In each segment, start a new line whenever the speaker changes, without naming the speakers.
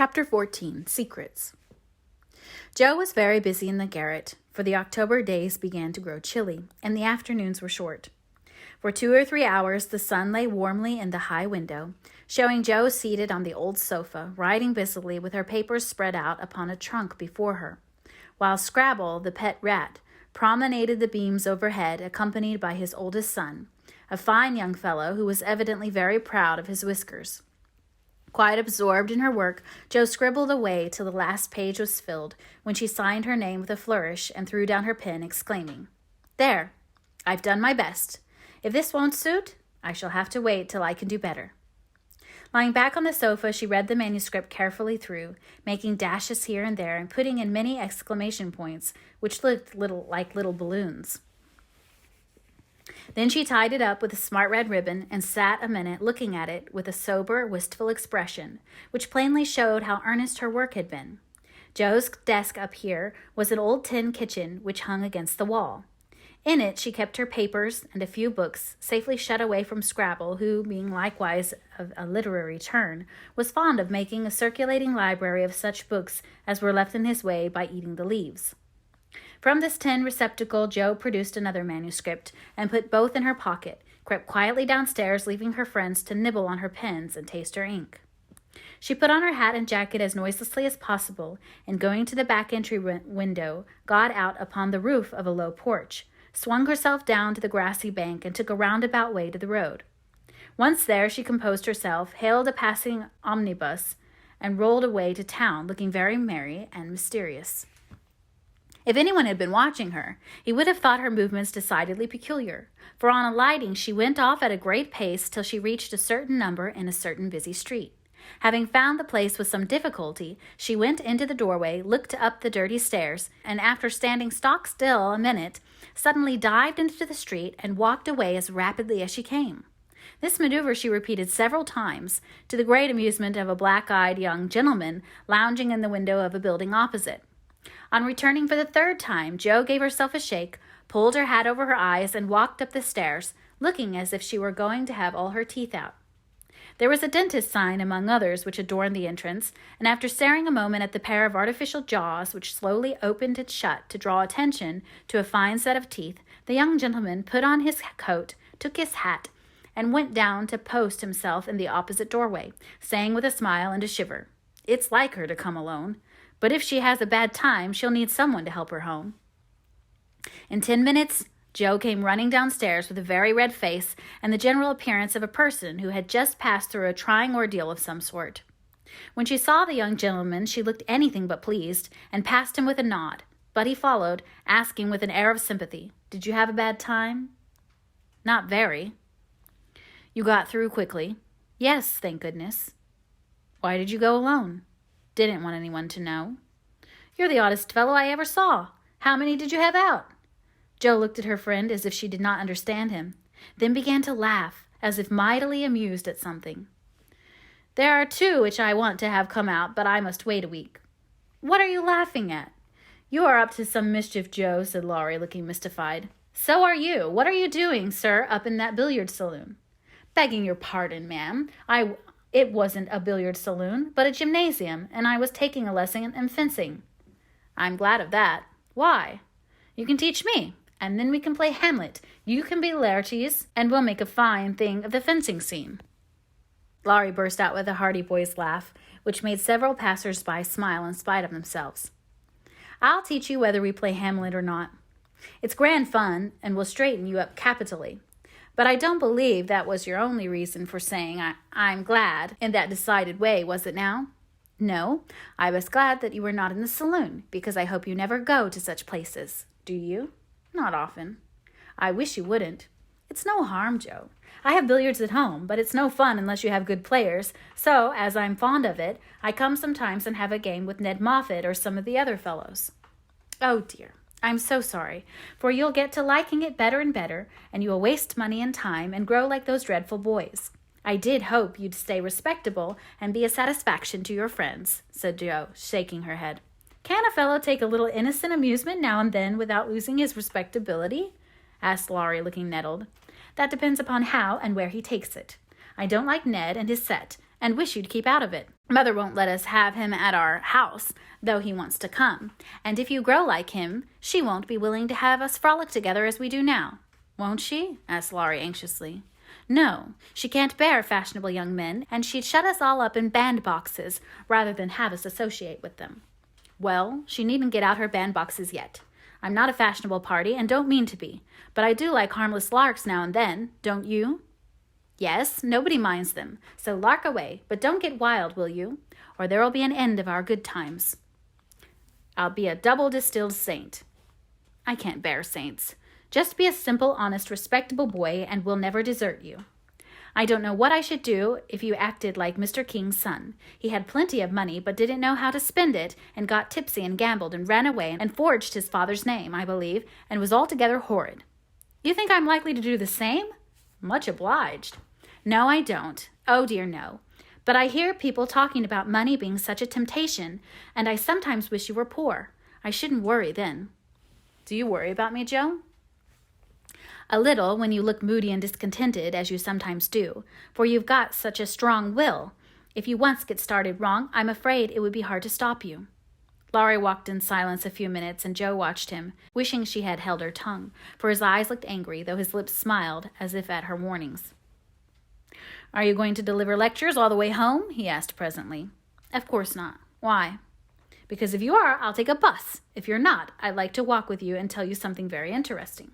Chapter 14, Secrets. Joe was very busy in the garret, for the October days began to grow chilly, and the afternoons were short. For 2 or 3 hours the sun lay warmly in the high window, showing Joe seated on the old sofa, writing busily with her papers spread out upon a trunk before her, while Scrabble, the pet rat, promenaded the beams overhead, accompanied by his oldest son, a fine young fellow who was evidently very proud of his whiskers. Quite absorbed in her work, Jo scribbled away till the last page was filled, when she signed her name with a flourish and threw down her pen, exclaiming, "There! I've done my best. If this won't suit, I shall have to wait till I can do better." Lying back on the sofa, she read the manuscript carefully through, making dashes here and there and putting in many exclamation points, which looked like little balloons. Then she tied it up with a smart red ribbon and sat a minute looking at it with a sober, wistful expression, which plainly showed how earnest her work had been. Joe's desk up here was an old tin kitchen which hung against the wall. In it she kept her papers and a few books, safely shut away from Scrabble, who, being likewise of a literary turn, was fond of making a circulating library of such books as were left in his way by eating the leaves. From this tin receptacle Jo produced another manuscript, and put both in her pocket, crept quietly downstairs, leaving her friends to nibble on her pens and taste her ink. She put on her hat and jacket as noiselessly as possible, and going to the back entry window, got out upon the roof of a low porch, swung herself down to the grassy bank, and took a roundabout way to the road. Once there, she composed herself, hailed a passing omnibus, and rolled away to town, looking very merry and mysterious. If anyone had been watching her, he would have thought her movements decidedly peculiar, for on alighting she went off at a great pace till she reached a certain number in a certain busy street. Having found the place with some difficulty, she went into the doorway, looked up the dirty stairs, and after standing stock still a minute, suddenly dived into the street and walked away as rapidly as she came. This maneuver she repeated several times, to the great amusement of a black-eyed young gentleman lounging in the window of a building opposite. On returning for the third time, Jo gave herself a shake, pulled her hat over her eyes, and walked up the stairs, looking as if she were going to have all her teeth out. There was a dentist's sign among others which adorned the entrance, and after staring a moment at the pair of artificial jaws which slowly opened and shut to draw attention to a fine set of teeth, the young gentleman put on his coat, took his hat, and went down to post himself in the opposite doorway, saying with a smile and a shiver, "It's like her to come alone. But if she has a bad time, she'll need someone to help her home." In 10 minutes, Jo came running downstairs with a very red face and the general appearance of a person who had just passed through a trying ordeal of some sort. When she saw the young gentleman, she looked anything but pleased, and passed him with a nod, but he followed, asking with an air of sympathy, "Did you have a bad time?" "Not very." "You got through quickly?" "Yes, thank goodness." "Why did you go alone?" "Didn't want anyone to know." "You're the oddest fellow I ever saw. How many did you have out?" Jo looked at her friend as if she did not understand him, then began to laugh, as if mightily amused at something. "There are 2 which I want to have come out, but I must wait a week." "What are you laughing at?" "You are up to some mischief, Jo," said Laurie, looking mystified. "So are you. What are you doing, sir, up in that billiard saloon?" "Begging your pardon, ma'am, It wasn't a billiard saloon, but a gymnasium, and I was taking a lesson in fencing." "I'm glad of that. Why?" "You can teach me, and then we can play Hamlet. You can be Laertes, and we'll make a fine thing of the fencing scene." Laurie burst out with a hearty boy's laugh, which made several passers-by smile in spite of themselves. "I'll teach you whether we play Hamlet or not. It's grand fun, and will straighten you up capitally. But I don't believe that was your only reason for saying I'm glad in that decided way, was it now?" "No, I was glad that you were not in the saloon, because I hope you never go to such places. Do you?" "Not often." "I wish you wouldn't. It's no harm, Jo. I have billiards at home, but it's no fun unless you have good players, so, as I'm fond of it, I come sometimes and have a game with Ned Moffat or some of the other fellows." "Oh, dear. I'm so sorry, for you'll get to liking it better and better, and you will waste money and time and grow like those dreadful boys. I did hope you'd stay respectable and be a satisfaction to your friends," said Jo, shaking her head. "Can a fellow take a little innocent amusement now and then without losing his respectability?" asked Laurie, looking nettled. "That depends upon how and where he takes it. I don't like Ned and his set, and wish you'd keep out of it. Mother won't let us have him at our house, though he wants to come. And if you grow like him, she won't be willing to have us frolic together as we do now. Won't she? Asked Laurie anxiously. No, she can't bear fashionable young men, and she'd shut us all up in bandboxes rather than have us associate with them. Well, she needn't get out her bandboxes yet. I'm not a fashionable party and don't mean to be, but I do like harmless larks now and then, don't you? Yes, nobody minds them, so lark away, but don't get wild, will you? Or there'll be an end of our good times. I'll be a double-distilled saint. I can't bear saints. Just be a simple, honest, respectable boy, and we'll never desert you. I don't know what I should do if you acted like Mr. King's son. He had plenty of money, but didn't know how to spend it, and got tipsy and gambled and ran away and forged his father's name, I believe, and was altogether horrid. You think I'm likely to do the same? Much obliged. No, I don't. Oh, dear, no. But I hear people talking about money being such a temptation, and I sometimes wish you were poor. I shouldn't worry then. Do you worry about me, Joe? A little, when you look moody and discontented, as you sometimes do, for you've got such a strong will. If you once get started wrong, I'm afraid it would be hard to stop you. Laurie walked in silence a few minutes, and Joe watched him, wishing she had held her tongue, for his eyes looked angry, though his lips smiled, as if at her warnings. Are you going to deliver lectures all the way home? He asked presently. Of course not. Why? Because if you are, I'll take a bus. If you're not, I'd like to walk with you and tell you something very interesting.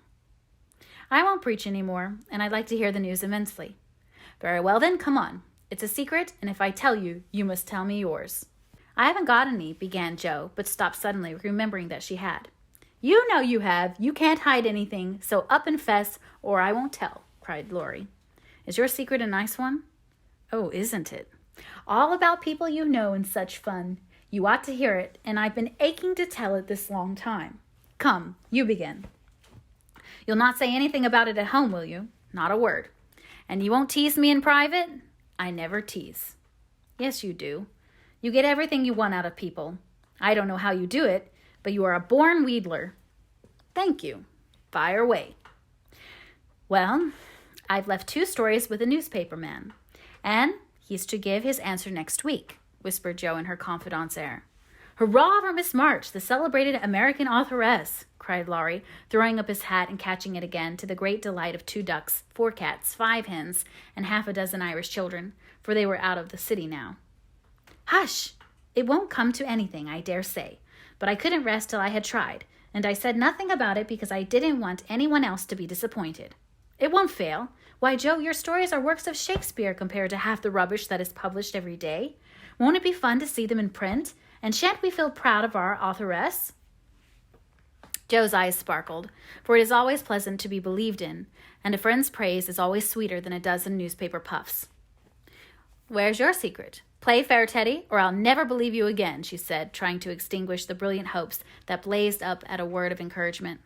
I won't preach any more, and I'd like to hear the news immensely. Very well then, come on. It's a secret, and if I tell you, you must tell me yours. I haven't got any, began Joe, but stopped suddenly, remembering that she had. You know you have. You can't hide anything, so up and fess, or I won't tell, cried Laurie. Is your secret a nice one? Oh, isn't it? All about people you know and such fun. You ought to hear it, and I've been aching to tell it this long time. Come, you begin. You'll not say anything about it at home, will you? Not a word. And you won't tease me in private? I never tease. Yes, you do. You get everything you want out of people. I don't know how you do it, but you are a born wheedler. Thank you. Fire away. Well, I've left 2 stories with a newspaper man, and he's to give his answer next week, whispered Joe in her confidante's air. Hurrah for Miss March, the celebrated American authoress, cried Laurie, throwing up his hat and catching it again, to the great delight of 2 ducks, 4 cats, 5 hens, and half a dozen Irish children, for they were out of the city now. Hush! It won't come to anything, I dare say, but I couldn't rest till I had tried, and I said nothing about it because I didn't want anyone else to be disappointed. It won't fail. Why, Joe, your stories are works of Shakespeare compared to half the rubbish that is published every day. Won't it be fun to see them in print? And shan't we feel proud of our authoress? Joe's eyes sparkled, for it is always pleasant to be believed in, and a friend's praise is always sweeter than a dozen newspaper puffs. Where's your secret? Play fair, Teddy, or I'll never believe you again, she said, trying to extinguish the brilliant hopes that blazed up at a word of encouragement.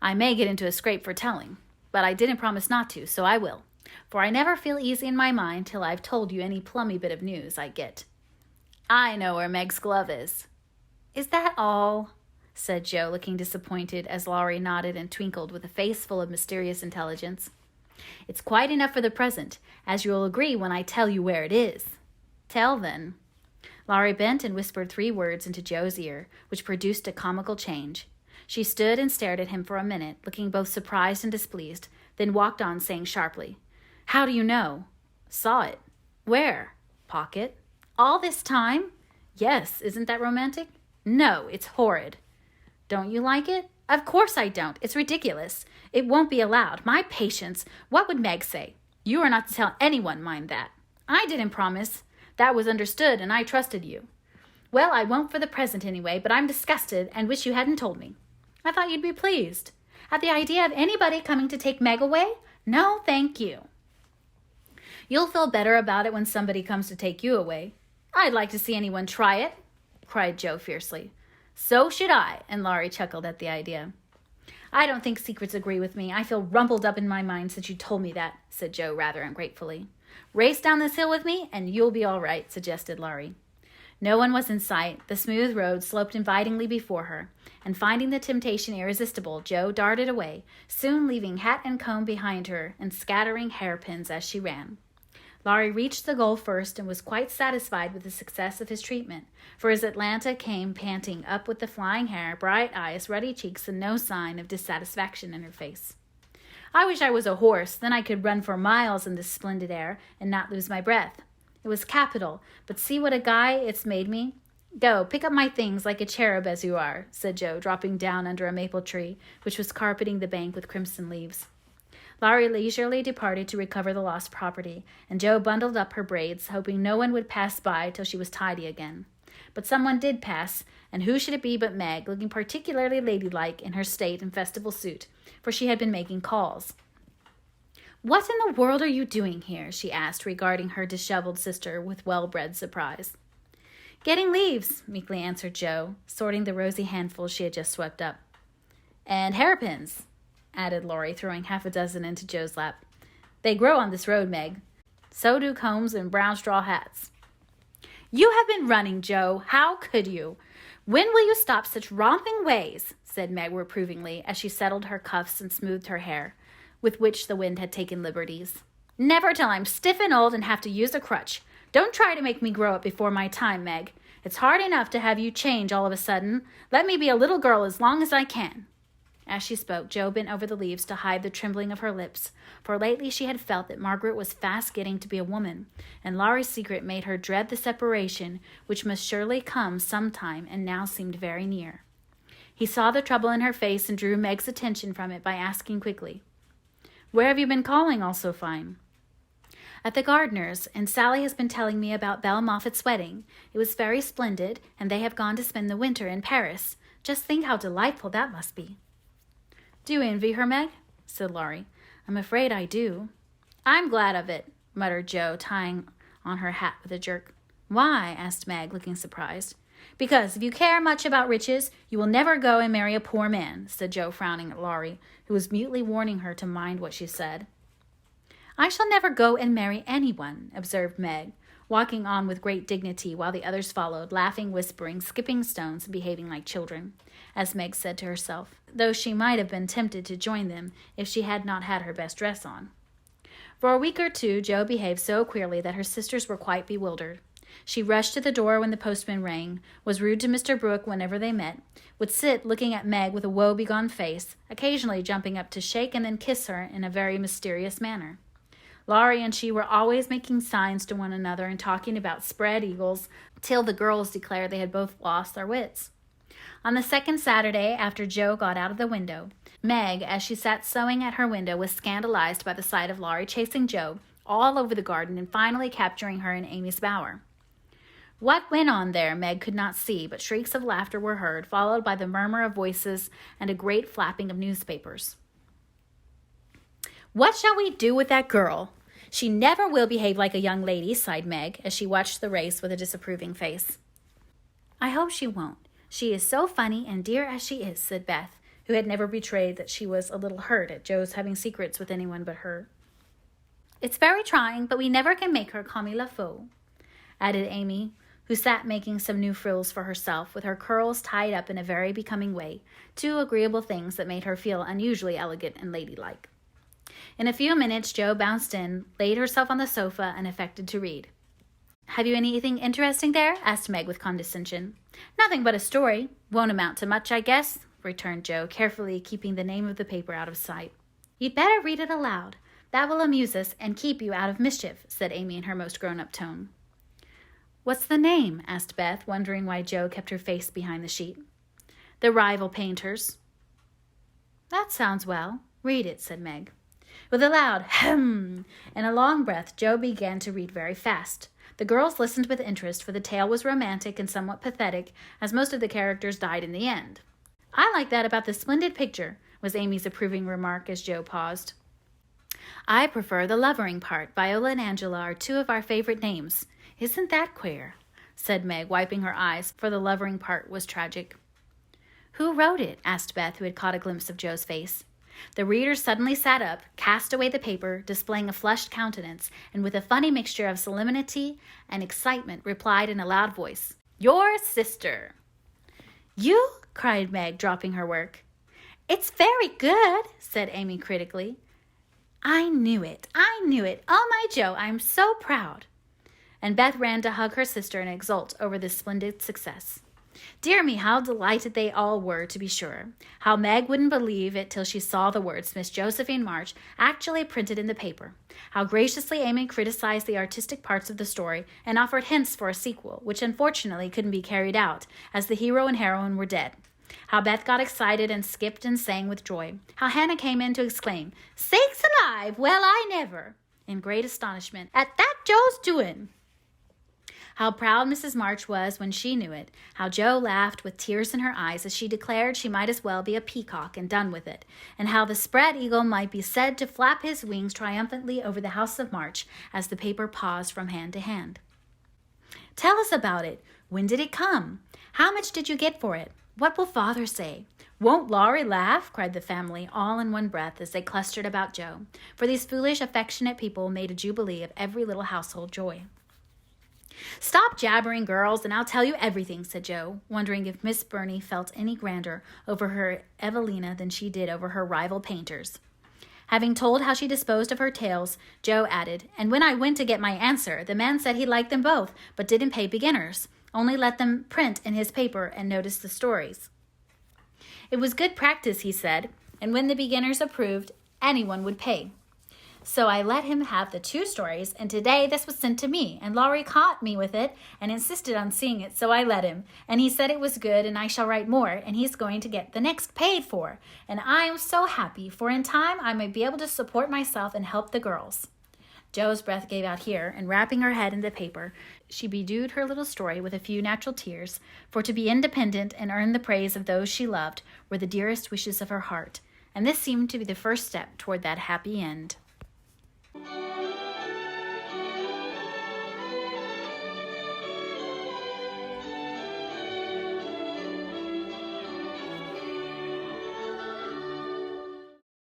I may get into a scrape for telling, but I didn't promise not to, so I will, for I never feel easy in my mind till I've told you any plummy bit of news I get. I know where Meg's glove is. Is that all? Said Joe, looking disappointed as Laurie nodded and twinkled with a face full of mysterious intelligence. It's quite enough for the present, as you'll agree when I tell you where it is. Tell, then. Laurie bent and whispered 3 words into Joe's ear, which produced a comical change. She stood and stared at him for a minute, looking both surprised and displeased, then walked on, saying sharply, How do you know? Saw it. Where? Pocket. All this time? Yes, isn't that romantic? No, it's horrid. Don't you like it? Of course I don't. It's ridiculous. It won't be allowed. My patience. What would Meg say? You are not to tell anyone, mind that. I didn't promise. That was understood, and I trusted you. Well, I won't for the present anyway, but I'm disgusted and wish you hadn't told me. I thought you'd be pleased. At the idea of anybody coming to take Meg away? No, thank you. You'll feel better about it when somebody comes to take you away. I'd like to see anyone try it, cried Joe fiercely. So should I, and Laurie chuckled at the idea. I don't think secrets agree with me. I feel rumpled up in my mind since you told me that, said Joe rather ungratefully. Race down this hill with me, and you'll be all right, suggested Laurie. No one was in sight. The smooth road sloped invitingly before her, and finding the temptation irresistible, Joe darted away, soon leaving hat and comb behind her and scattering hairpins as she ran. Laurie reached the goal first and was quite satisfied with the success of his treatment, for as Atlanta came panting up with the flying hair, bright eyes, ruddy cheeks, and no sign of dissatisfaction in her face. I wish I was a horse, then I could run for miles in this splendid air and not lose my breath. It was capital, but see what a guy it's made me. Go, pick up my things like a cherub as you are, said Joe, dropping down under a maple tree, which was carpeting the bank with crimson leaves. Laurie leisurely departed to recover the lost property, and Joe bundled up her braids, hoping no one would pass by till she was tidy again. But someone did pass, and who should it be but Meg, looking particularly ladylike in her state and festival suit, for she had been making calls. "What in the world are you doing here?" she asked, regarding her disheveled sister with well-bred surprise. "Getting leaves," meekly answered Joe, sorting the rosy handfuls she had just swept up. "And hairpins," added Laurie, throwing half a dozen into Joe's lap. "They grow on this road, Meg. So do combs and brown straw hats." "You have been running, Joe. How could you? When will you stop such romping ways?" said Meg reprovingly, as she settled her cuffs and smoothed her hair, with which the wind had taken liberties. "Never till I'm stiff and old and have to use a crutch. Don't try to make me grow up before my time, Meg. It's hard enough to have you change all of a sudden. Let me be a little girl as long as I can." As she spoke, Joe bent over the leaves to hide the trembling of her lips, for lately she had felt that Margaret was fast getting to be a woman, and Laurie's secret made her dread the separation which must surely come some time and now seemed very near. He saw the trouble in her face and drew Meg's attention from it by asking quickly, "Where have you been calling all so fine?" "At the gardener's, and Sally has been telling me about Belle Moffat's wedding. It was very splendid, and they have gone to spend the winter in Paris. Just think how delightful that must be." "Do you envy her, Meg?" said Laurie. "I'm afraid I do." "I'm glad of it," muttered Joe, tying on her hat with a jerk. "Why?" asked Meg, looking surprised. "Because if you care much about riches, you will never go and marry a poor man," said Joe, frowning at Laurie, who was mutely warning her to mind what she said. "I shall never go and marry anyone," observed Meg, walking on with great dignity while the others followed, laughing, whispering, skipping stones, and behaving like children, as Meg said to herself, though she might have been tempted to join them if she had not had her best dress on. For a week or two, Joe behaved so queerly that her sisters were quite bewildered. She rushed to the door when the postman rang, was rude to Mr. Brooke whenever they met, would sit looking at Meg with a woe-begone face, occasionally jumping up to shake and then kiss her in a very mysterious manner. Laurie and she were always making signs to one another and talking about spread eagles, till the girls declared they had both lost their wits. On the second Saturday after Joe got out of the window, Meg, as she sat sewing at her window, was scandalized by the sight of Laurie chasing Joe all over the garden and finally capturing her in Amy's bower. What went on there Meg could not see, but shrieks of laughter were heard, followed by the murmur of voices and a great flapping of newspapers. "What shall we do with that girl? She never will behave like a young lady," sighed Meg, as she watched the race with a disapproving face. "I hope she won't. She is so funny and dear as she is," said Beth, who had never betrayed that she was a little hurt at Joe's having secrets with anyone but her. "It's very trying, but we never can make her comme il faut," added Amy, who sat making some new frills for herself, with her curls tied up in a very becoming way, two agreeable things that made her feel unusually elegant and ladylike. In a few minutes, Joe bounced in, laid herself on the sofa, and affected to read. "Have you anything interesting there?" asked Meg with condescension. "Nothing but a story. Won't amount to much, I guess," returned Joe, carefully keeping the name of the paper out of sight. "You'd better read it aloud. That will amuse us and keep you out of mischief," said Amy in her most grown-up tone. "What's the name?" asked Beth, wondering why Joe kept her face behind the sheet. "The Rival Painters." "That sounds well. Read it," said Meg. With a loud hem and a long breath, Joe began to read very fast. The girls listened with interest, for the tale was romantic and somewhat pathetic, as most of the characters died in the end. "I like that about the splendid picture," was Amy's approving remark as Joe paused. "I prefer the Lovering part. Viola and Angela are two of our favorite names. Isn't that queer?" said Meg, wiping her eyes, for the Lovering part was tragic. "Who wrote it?" asked Beth, who had caught a glimpse of Joe's face. The reader suddenly sat up, cast away the paper, displaying a flushed countenance, and with a funny mixture of solemnity and excitement replied in a loud voice, "Your sister." "You?" cried Meg, dropping her work. "It's very good," said Amy critically. I knew it. I knew it. Oh, my Joe, I'm so proud." And Beth ran to hug her sister and exult over this splendid success. Dear me, how delighted they all were, to be sure. How Meg wouldn't believe it till she saw the words Miss Josephine March actually printed in the paper. How graciously Amy criticized the artistic parts of the story and offered hints for a sequel, which unfortunately couldn't be carried out, as the hero and heroine were dead. How Beth got excited and skipped and sang with joy. How Hannah came in to exclaim, "Sakes alive, well, I never!" in great astonishment at that Joe's doing. How proud Mrs. March was when she knew it. How Joe laughed with tears in her eyes as she declared she might as well be a peacock and done with it, and how the spread eagle might be said to flap his wings triumphantly over the house of March as the paper paused from hand to hand. "Tell us about it. When did it come? How much did you get for it? What will Father say? Won't Laurie laugh?" cried the family all in one breath as they clustered about Joe, for these foolish, affectionate people made a jubilee of every little household joy. "Stop jabbering, girls, and I'll tell you everything," said Joe, wondering if Miss Burney felt any grander over her Evelina than she did over her rival painters. Having told how she disposed of her tales, Joe added, "And when I went to get my answer, the man said he liked them both, but didn't pay beginners, only let them print in his paper and notice the stories. It was good practice, he said, and when the beginners approved, anyone would pay. So I let him have the 2 stories, and today this was sent to me, and Laurie caught me with it and insisted on seeing it, so I let him, and he said it was good, and I shall write more, and he's going to get the next paid for, and I am so happy, for in time I may be able to support myself and help the girls." Joe's breath gave out here, and wrapping her head in the paper, she bedewed her little story with a few natural tears, for to be independent and earn the praise of those she loved were the dearest wishes of her heart, and this seemed to be the first step toward that happy end.